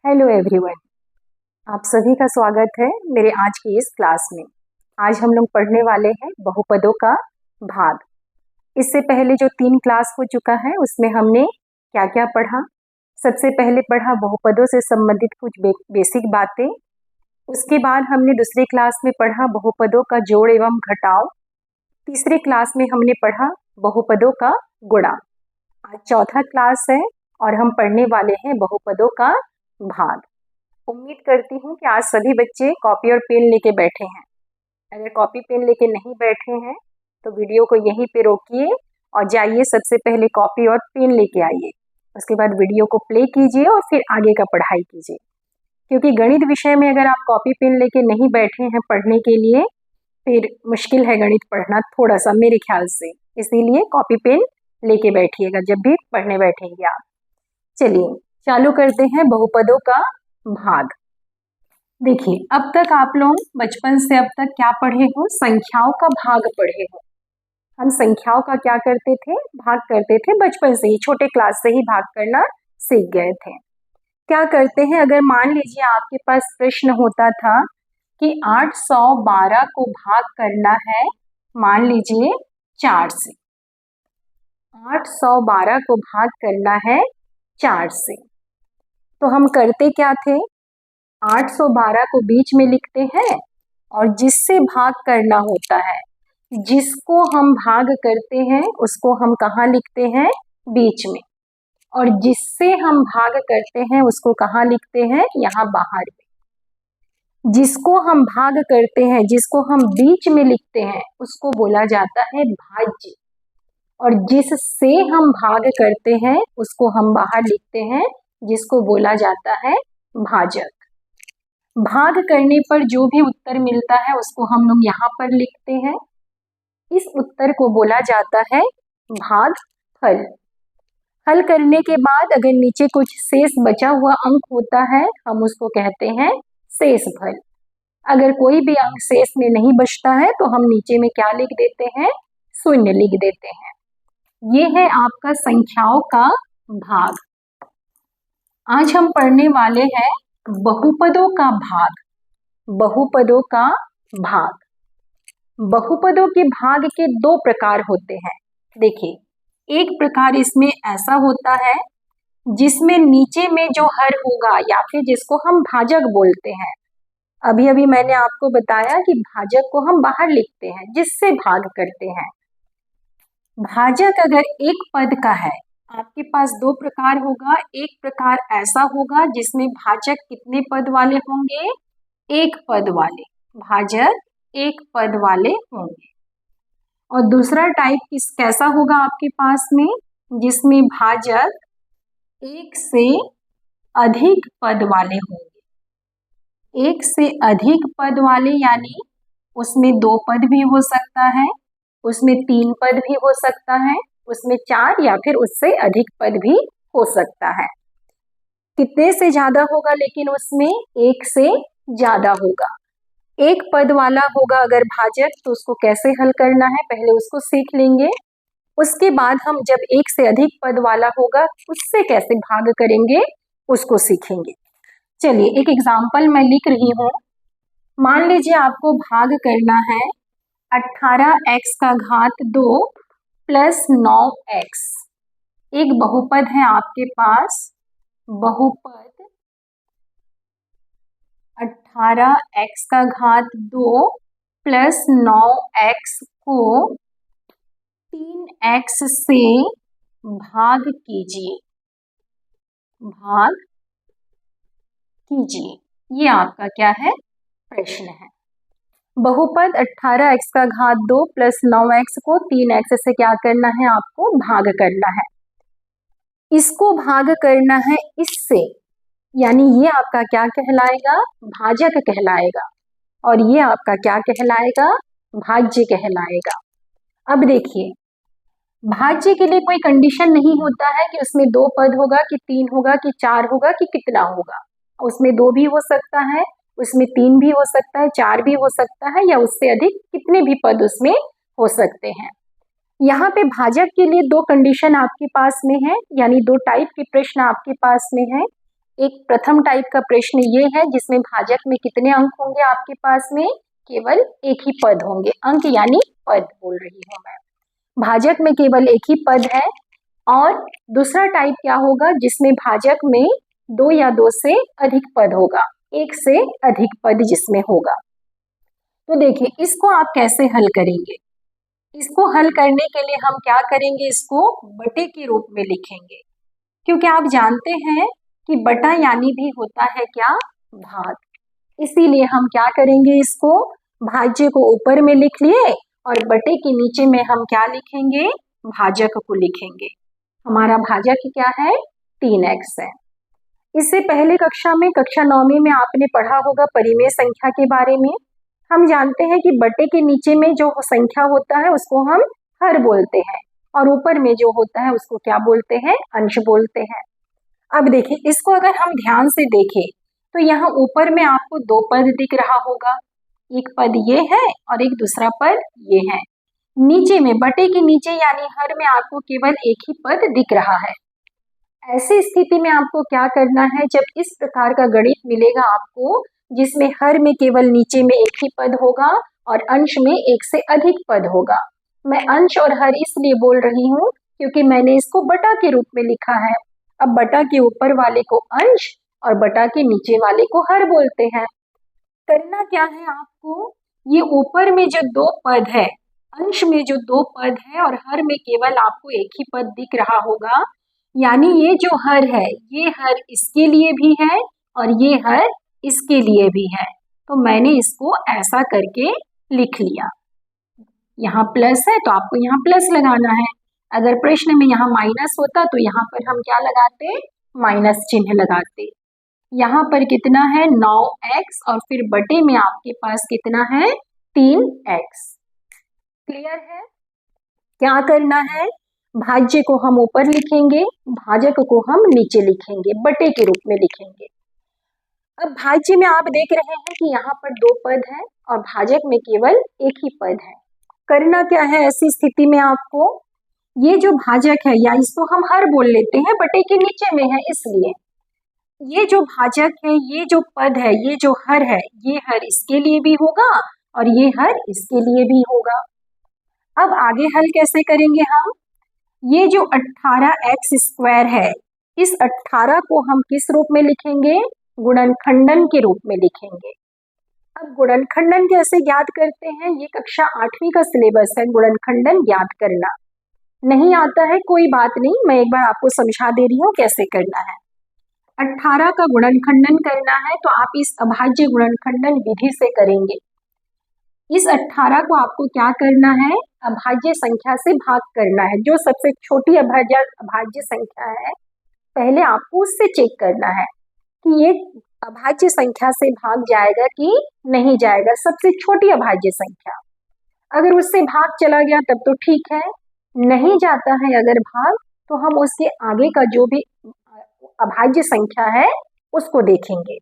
Hello everyone, आप सभी का स्वागत है मेरे आज की इस क्लास में। आज हम लोग पढ़ने वाले हैं बहुपदों का भाग। इससे पहले जो 3 क्लास हो चुका है उसमें हमने क्या क्या पढ़ा। सबसे पहले पढ़ा बहुपदों से संबंधित कुछ बेसिक बातें। उसके बाद हमने दूसरी क्लास में पढ़ा बहुपदों का जोड़ एवं घटाव। तीसरी क्लास में हमने पढ़ा बहुपदों का गुणा। आज चौथा क्लास है और हम पढ़ने वाले हैं बहुपदों का भाग। उम्मीद करती हूँ कि आज सभी बच्चे कॉपी और पेन लेके बैठे हैं। अगर कॉपी पेन लेके नहीं बैठे हैं तो वीडियो को यहीं पे रोकिए और जाइए सबसे पहले कॉपी और पेन लेके आइए। उसके बाद वीडियो को प्ले कीजिए और फिर आगे का पढ़ाई कीजिए, क्योंकि गणित विषय में अगर आप कॉपी पेन लेके नहीं बैठे हैं पढ़ने के लिए फिर मुश्किल है गणित पढ़ना थोड़ा सा मेरे ख्याल से। इसीलिए कॉपी पेन लेके बैठिएगा जब भी पढ़ने बैठेंगे आप। चलिए चालू करते हैं बहुपदों का भाग। देखिए, अब तक आप लोग बचपन से अब तक क्या पढ़े हो? संख्याओं का भाग पढ़े हो। हम संख्याओं का क्या करते थे? भाग करते थे। बचपन से ही, छोटे क्लास से ही भाग करना सीख गए थे। क्या करते हैं, अगर मान लीजिए आपके पास प्रश्न होता था कि 812 को भाग करना है, मान लीजिए 4 से। 812 को भाग करना है 4 से, तो हम करते क्या थे? 812 को बीच में लिखते हैं और जिससे भाग करना होता है, जिसको हम भाग करते हैं उसको हम कहाँ लिखते हैं? बीच में। और जिससे हम भाग करते हैं उसको कहाँ लिखते हैं? यहाँ बाहर में। जिसको हम भाग करते हैं, जिसको हम बीच में लिखते हैं उसको बोला जाता है भाज्य, और जिससे हम भाग करते हैं उसको हम बाहर लिखते हैं, जिसको बोला जाता है भाजक। भाग करने पर जो भी उत्तर मिलता है उसको हम लोग यहाँ पर लिखते हैं। इस उत्तर को बोला जाता है भागफल। हल करने के बाद अगर नीचे कुछ शेष बचा हुआ अंक होता है हम उसको कहते हैं शेषफल। अगर कोई भी अंक शेष में नहीं बचता है तो हम नीचे में क्या लिख देते हैं? शून्य लिख देते हैं। ये है आपका संख्याओं का भाग। आज हम पढ़ने वाले हैं बहुपदों का भाग। बहुपदों का भाग। बहुपदों के भाग के 2 प्रकार होते हैं। देखिए, एक प्रकार इसमें ऐसा होता है जिसमें नीचे में जो हर होगा या फिर जिसको हम भाजक बोलते हैं। अभी अभी मैंने आपको बताया कि भाजक को हम बाहर लिखते हैं, जिससे भाग करते हैं। भाजक अगर एक पद का है, आपके पास 2 प्रकार होगा। एक प्रकार ऐसा होगा जिसमें भाजक कितने पद वाले होंगे? एक पद वाले। भाजक एक पद वाले होंगे। और दूसरा टाइप कैसा होगा आपके पास में? जिसमें भाजक एक से अधिक पद वाले होंगे। एक से अधिक पद वाले यानी उसमें 2 पद भी हो सकता है, उसमें 3 पद भी हो सकता है, उसमें 4 या फिर उससे अधिक पद भी हो सकता है। कितने से ज्यादा होगा? लेकिन उसमें 1 से ज्यादा होगा। एक पद वाला होगा अगर भाजक तो उसको कैसे हल करना है पहले उसको सीख लेंगे। उसके बाद हम जब 1 से अधिक पद वाला होगा उससे कैसे भाग करेंगे उसको सीखेंगे। चलिए एक एग्जाम्पल मैं लिख रही हूँ। मान लीजिए आपको भाग करना है 18x का घात 2 प्लस 9x। एक बहुपद है आपके पास, बहुपद 18x का घात 2 प्लस 9x को 3x से भाग कीजिए। भाग कीजिए, ये आपका क्या है? प्रश्न है। बहुपद 18x का घात 2 प्लस 9x को 3x से क्या करना है? आपको भाग करना है। इसको भाग करना है इससे, यानी ये आपका क्या कहलाएगा? भाजक कहलाएगा। और ये आपका क्या कहलाएगा? भाज्य कहलाएगा। अब देखिए, भाज्य के लिए कोई कंडीशन नहीं होता है कि उसमें 2 पद होगा कि 3 होगा कि 4 होगा कि कितना होगा। उसमें 2 भी हो सकता है, उसमें 3 भी हो सकता है, 4 भी हो सकता है, या उससे अधिक कितने भी पद उसमें हो सकते हैं। यहाँ पे भाजक के लिए 2 कंडीशन आपके पास में है, यानी 2 टाइप के प्रश्न आपके पास में है। एक प्रथम टाइप का प्रश्न ये है जिसमें भाजक में कितने अंक होंगे आपके पास में, केवल एक ही पद होंगे, अंक यानी पद बोल रही हूँ मैं, भाजक में केवल एक ही पद है। और दूसरा टाइप क्या होगा जिसमें भाजक में दो या दो से अधिक पद होगा, एक से अधिक पद जिसमें होगा। तो देखिए इसको आप कैसे हल करेंगे, इसको हल करने के लिए हम क्या करेंगे, इसको बटे के रूप में लिखेंगे, क्योंकि आप जानते हैं कि बटा यानी भी होता है क्या, भाग। इसीलिए हम क्या करेंगे, इसको भाज्य को ऊपर में लिख लिए और बटे के नीचे में हम क्या लिखेंगे, भाजक को लिखेंगे। हमारा भाजक क्या है, 3x है। इससे पहले कक्षा में, कक्षा 9वीं में आपने पढ़ा होगा परिमेय संख्या के बारे में। हम जानते हैं कि बटे के नीचे में जो संख्या होता है उसको हम हर बोलते हैं और ऊपर में जो होता है उसको क्या बोलते हैं, अंश बोलते हैं। अब देखिए इसको अगर हम ध्यान से देखें तो यहाँ ऊपर में आपको दो पद दिख रहा होगा, एक पद ये है और एक दूसरा पद ये है। नीचे में बटे के नीचे यानी हर में आपको केवल एक ही पद दिख रहा है। ऐसी स्थिति में आपको क्या करना है, जब इस प्रकार का गणित मिलेगा आपको जिसमें हर में केवल नीचे में एक ही पद होगा और अंश में एक से अधिक पद होगा। मैं अंश और हर इसलिए बोल रही हूँ क्योंकि मैंने इसको बटा के रूप में लिखा है। अब बटा के ऊपर वाले को अंश और बटा के नीचे वाले को हर बोलते हैं। करना क्या है आपको, ये ऊपर में जो दो पद है, अंश में जो दो पद है और हर में केवल आपको एक ही पद दिख रहा होगा, यानी ये जो हर है ये हर इसके लिए भी है और ये हर इसके लिए भी है। तो मैंने इसको ऐसा करके लिख लिया। यहाँ प्लस है तो आपको यहाँ प्लस लगाना है, अगर प्रश्न में यहाँ माइनस होता तो यहाँ पर हम क्या लगाते, माइनस चिन्ह लगाते। यहाँ पर कितना है 9x और फिर बटे में आपके पास कितना है 3x। क्लियर है। क्या करना है, भाज्य को हम ऊपर लिखेंगे, भाजक को हम नीचे लिखेंगे, बटे के रूप में लिखेंगे। अब भाज्य में आप देख रहे हैं कि यहाँ पर दो पद है और भाजक में केवल एक ही पद है। करना क्या है ऐसी स्थिति में आपको, ये जो भाजक है या इसको हम हर बोल लेते हैं, बटे के नीचे में है इसलिए, ये जो भाजक है ये जो पद है ये जो हर है ये हर इसके लिए भी होगा और ये हर इसके लिए भी होगा। अब आगे हल कैसे करेंगे हम, ये जो 18x² है इस 18 को हम किस रूप में लिखेंगे, गुणनखंडन के रूप में लिखेंगे। अब गुणनखंडन कैसे ज्ञात करते हैं, ये कक्षा 8वीं का सिलेबस है, गुणनखंडन ज्ञात करना। नहीं आता है कोई बात नहीं, मैं एक बार आपको समझा दे रही हूँ कैसे करना है। 18 का गुणनखंडन करना है तो आप इस अभाज्य गुणनखंडन विधि से करेंगे। इस 18 को आपको क्या करना है, अभाज्य संख्या से भाग करना है। जो सबसे छोटी अभाज्य संख्या है पहले आपको उससे चेक करना है कि ये अभाज्य संख्या से भाग जाएगा कि नहीं जाएगा, सबसे छोटी अभाज्य संख्या। अगर उससे भाग चला गया तब तो ठीक है, नहीं जाता है अगर भाग तो हम उसके आगे का जो भी अभाज्य संख्या है उसको देखेंगे।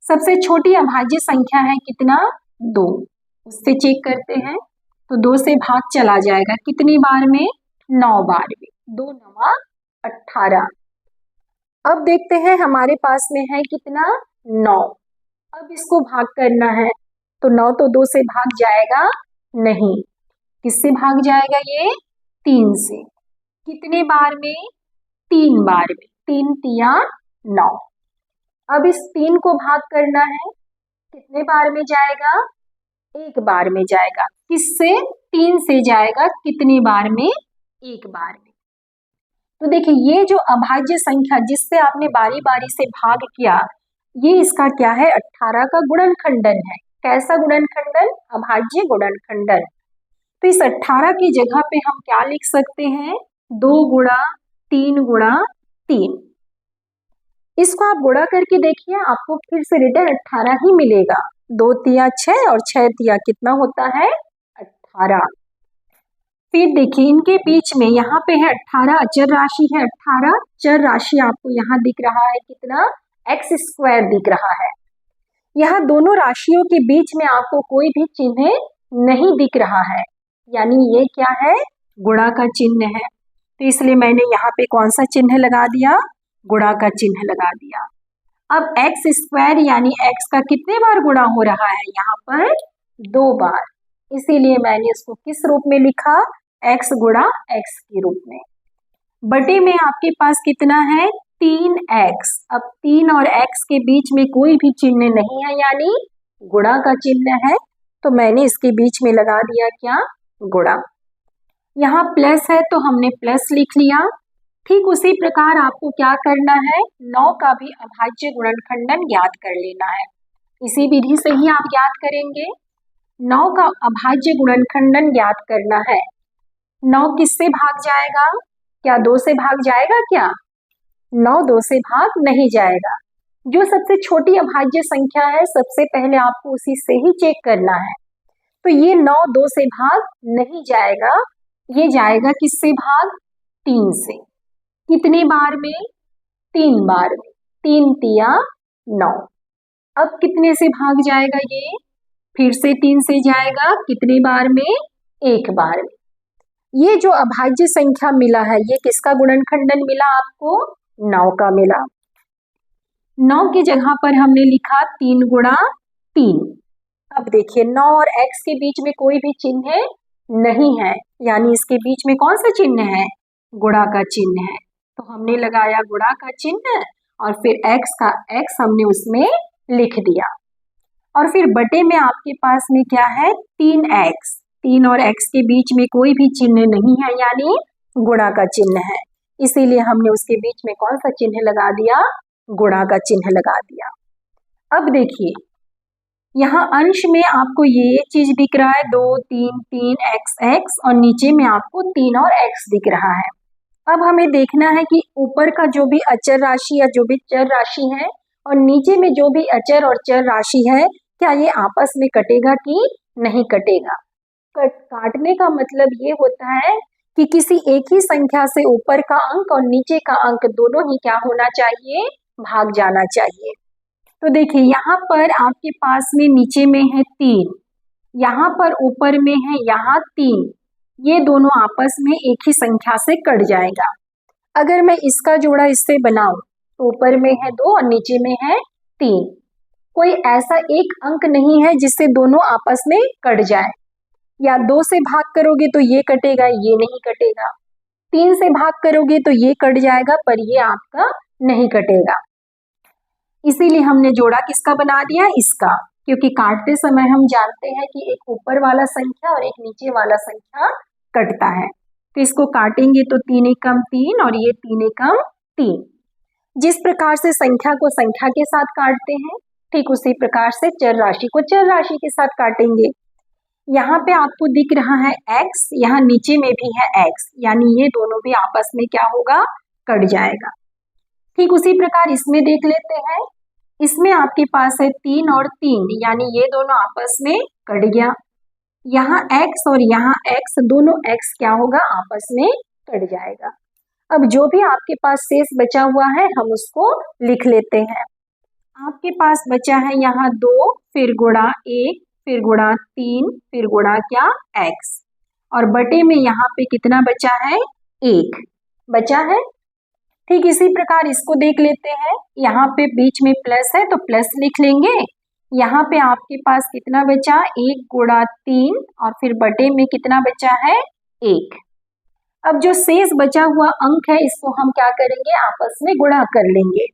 सबसे छोटी अभाज्य संख्या है कितना, 2, उससे चेक करते हैं तो 2 से भाग चला जाएगा कितनी बार में, 9 बार में, 2 9 18। अब देखते हैं हमारे पास में है कितना 9। अब इसको भाग करना है तो 9 तो 2 से भाग जाएगा नहीं, किससे भाग जाएगा, ये 3 से। कितने बार में, 3 बार में, 3 तिया 9। अब इस 3 को भाग करना है, कितने बार में जाएगा, 1 बार में जाएगा। किससे, 3 से जाएगा, कितनी बार में, 1 बार में। तो देखिए ये जो अभाज्य संख्या जिससे आपने बारी बारी से भाग किया, ये इसका क्या है, 18 का गुणनखंडन है। कैसा गुणनखंडन, अभाज्य गुणनखंडन। तो इस 18 की जगह पे हम क्या लिख सकते हैं, 2 गुणा 3 गुणा 3। इसको आप गुणा करके देखिए, आपको फिर से रिटर्न 18 ही मिलेगा। 2 तिया 6 और 6 तिया कितना होता है, 18। फिर देखिए इनके बीच में यहाँ पे है 18, अचर राशि है 18, चर राशि आपको यहाँ दिख रहा है कितना, x² दिख रहा है। यहाँ दोनों राशियों के बीच में आपको कोई भी चिन्ह नहीं दिख रहा है, यानी ये क्या है, गुणा का चिन्ह है। तो इसलिए मैंने यहाँ पे कौन सा चिन्ह लगा दिया, गुणा का चिन्ह लगा दिया। अब एक्स स्क्वायर यानी एक्स का कितने बार गुणा हो रहा है, यहाँ पर 2 बार, इसीलिए मैंने इसको किस रूप में लिखा, एक्स गुणा एक्स के रूप में। बटे में आपके पास कितना है, 3x। अब 3 और x के बीच में कोई भी चिन्ह नहीं है, यानी गुणा का चिन्ह है, तो मैंने इसके बीच में लगा दिया क्या, गुणा। यहाँ प्लस है तो हमने प्लस लिख लिया। ठीक उसी प्रकार आपको क्या करना है, 9 का भी अभाज्य गुणनखंडन ज्ञात कर लेना है। इसी विधि से ही आप ज्ञात करेंगे। 9 का अभाज्य गुणनखंडन ज्ञात करना है। 9 किससे भाग जाएगा, क्या 2 से भाग जाएगा क्या, 9 2 से भाग नहीं जाएगा। जो सबसे छोटी अभाज्य संख्या है सबसे पहले आपको उसी से ही चेक करना है। तो ये 9 2 से भाग नहीं जाएगा, ये जाएगा किससे भाग, 3 से। कितने बार में, 3 बार में, 3 तिया 9। अब कितने से भाग जाएगा, ये फिर से 3 से जाएगा, कितने बार में, 1 बार में। ये जो अभाज्य संख्या मिला है ये किसका गुणनखंडन मिला आपको, 9 का मिला। 9 की जगह पर हमने लिखा 3 गुणा 3। अब देखिए 9 और x के बीच में कोई भी चिन्ह नहीं है, यानी इसके बीच में कौन सा चिन्ह है, गुणा का चिन्ह है, तो हमने लगाया गुणा का चिन्ह और फिर x का x हमने उसमें लिख दिया। और फिर बटे में आपके पास में क्या है, 3x। 3 और x के बीच में कोई भी चिन्ह नहीं है, यानी गुणा का चिन्ह है, इसीलिए हमने उसके बीच में कौन सा चिन्ह लगा दिया, गुणा का चिन्ह लगा दिया। अब देखिए यहाँ अंश में आपको ये चीज दिख रहा है 2 3 3 x और नीचे में आपको 3 और x दिख रहा है। अब हमें देखना है कि ऊपर का जो भी अचर राशि या जो भी चर राशि है और नीचे में जो भी अचर और चर राशि है, क्या ये आपस में कटेगा कि नहीं कटेगा। काटने का मतलब ये होता है कि किसी एक ही संख्या से ऊपर का अंक और नीचे का अंक दोनों ही क्या होना चाहिए, भाग जाना चाहिए। तो देखिए यहाँ पर आपके पास में नीचे में है 3, यहाँ पर ऊपर में है यहाँ 3, ये दोनों आपस में एक ही संख्या से कट जाएगा। अगर मैं इसका जोड़ा इससे बनाऊं तो ऊपर में है 2 और नीचे में है 3, कोई ऐसा एक अंक नहीं है जिससे दोनों आपस में कट जाए। या 2 से भाग करोगे तो ये कटेगा, ये नहीं कटेगा, 3 से भाग करोगे तो ये कट जाएगा पर ये आपका नहीं कटेगा। इसीलिए हमने जोड़ा किसका बना दिया, इसका, क्योंकि काटते समय हम जानते हैं कि एक ऊपर वाला संख्या और एक नीचे वाला संख्या कटता है। तो इसको काटेंगे तो 3 एकम 3 और ये 3 एकम 3। जिस प्रकार से संख्या को संख्या के साथ काटते हैं, ठीक उसी प्रकार से चर राशि को चर राशि के साथ काटेंगे। यहाँ पे आपको दिख रहा है x, यहाँ नीचे में भी है x, यानी ये दोनों भी आपस में क्या होगा, कट जाएगा। ठीक उसी प्रकार इसमें देख लेते हैं। इसमें आपके पास है 3 और 3, यानी ये दोनों आपस में कट गया। यहाँ x और यहाँ x, दोनों x क्या होगा, आपस में कट जाएगा। अब जो भी आपके पास शेष बचा हुआ है हम उसको लिख लेते हैं। आपके पास बचा है यहाँ 2, फिर गुणा 1, फिर गुणा 3, फिर गुणा क्या, x, और बटे में यहाँ पे कितना बचा है, 1 बचा है। ठीक इसी प्रकार इसको देख लेते हैं। यहाँ पे बीच में प्लस है तो प्लस लिख लेंगे। यहाँ पे आपके पास कितना बचा, 1 गुणा 3 और फिर बटे में कितना बचा है, 1। अब जो शेष बचा हुआ अंक है इसको हम क्या करेंगे, आपस में गुणा कर लेंगे।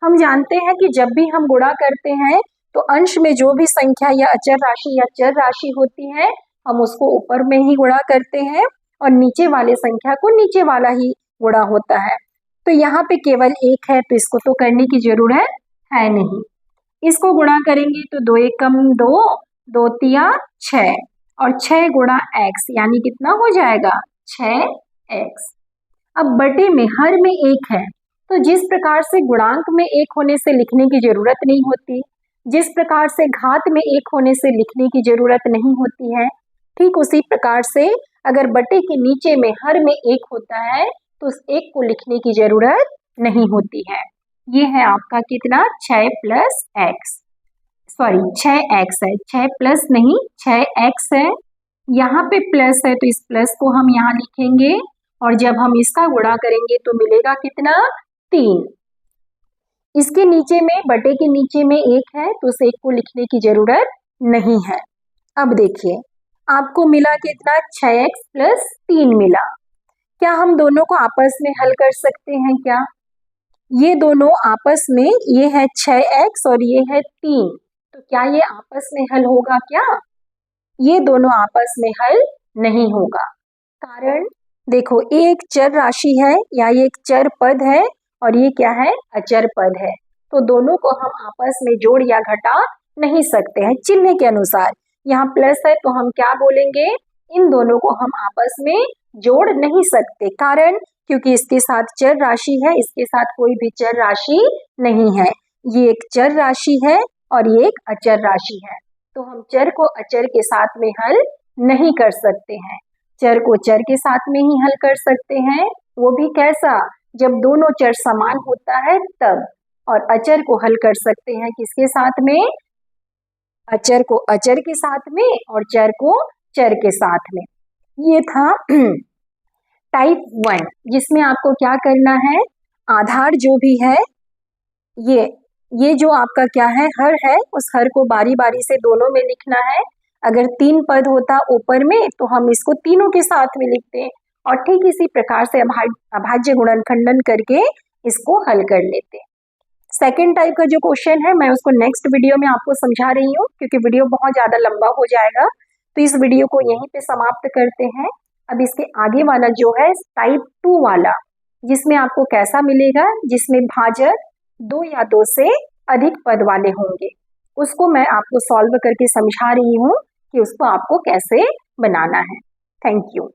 हम जानते हैं कि जब भी हम गुणा करते हैं तो अंश में जो भी संख्या या अचर राशि या चर राशि होती है हम उसको ऊपर में ही गुणा करते हैं और नीचे वाले संख्या को नीचे वाला ही गुणा होता है। तो यहाँ पे केवल 1 है तो इसको तो करने की जरूरत है नहीं। इसको गुणा करेंगे तो 2 एकम 2, 2 तिया 6 और 6 गुणा x, यानी कितना हो जाएगा, 6x। अब बटे में हर में 1 है तो जिस प्रकार से गुणांक में 1 होने से लिखने की जरूरत नहीं होती, जिस प्रकार से घात में 1 होने से लिखने की जरूरत नहीं होती है, ठीक उसी प्रकार से अगर बटे के नीचे में हर में 1 होता है तो उस 1 को लिखने की जरूरत नहीं होती है। ये है आपका कितना, 6 प्लस x, सॉरी 6x है, 6 प्लस नहीं 6x है। यहाँ पे प्लस है तो इस प्लस को हम यहाँ लिखेंगे और जब हम इसका गुणा करेंगे तो मिलेगा कितना, 3। इसके नीचे में, बटे के नीचे में 1 है तो उस 1 को लिखने की जरूरत नहीं है। अब देखिए आपको मिला कितना, 6x + 3 मिला। क्या हम दोनों को आपस में हल कर सकते हैं क्या? ये दोनों आपस में, ये है 6x और ये है 3, तो क्या ये आपस में हल होगा क्या? ये दोनों आपस में हल नहीं होगा। कारण देखो, ये एक चर राशि है या ये एक चर पद है और ये क्या है, अचर पद है, तो दोनों को हम आपस में जोड़ या घटा नहीं सकते हैं। चिन्ह के अनुसार यहाँ प्लस है तो हम क्या बोलेंगे, इन दोनों को हम आपस में जोड़ नहीं सकते। कारण क्योंकि इसके साथ चर राशि है, इसके साथ कोई भी चर राशि नहीं है। ये एक चर राशि है और ये एक अचर राशि है, तो हम चर को अचर के साथ में हल नहीं कर सकते हैं। चर को चर के साथ में ही हल कर सकते हैं, वो भी कैसा, जब दोनों चर समान होता है तब। और अचर को हल कर सकते हैं किसके साथ में, अचर को अचर के साथ में और चर को चर के साथ में। ये था टाइप 1, जिसमें आपको क्या करना है, आधार जो भी है, ये जो आपका क्या है, हर है, उस हर को बारी बारी से दोनों में लिखना है। अगर 3 पद होता ऊपर में तो हम इसको तीनों के साथ में लिखते, और ठीक इसी प्रकार से अभाज्य गुणनखंडन करके इसको हल कर लेते। सेकेंड टाइप का जो क्वेश्चन है मैं उसको नेक्स्ट वीडियो में आपको समझा रही हूँ, क्योंकि वीडियो बहुत ज़्यादा लंबा हो जाएगा, तो इस वीडियो को यहीं पे समाप्त करते हैं। अब इसके आगे वाला जो है टाइप 2 वाला, जिसमें आपको कैसा मिलेगा, जिसमें भाजक 2 या 2 से अधिक पद वाले होंगे, उसको मैं आपको सॉल्व करके समझा रही हूँ कि उसको आपको कैसे बनाना है। Thank you.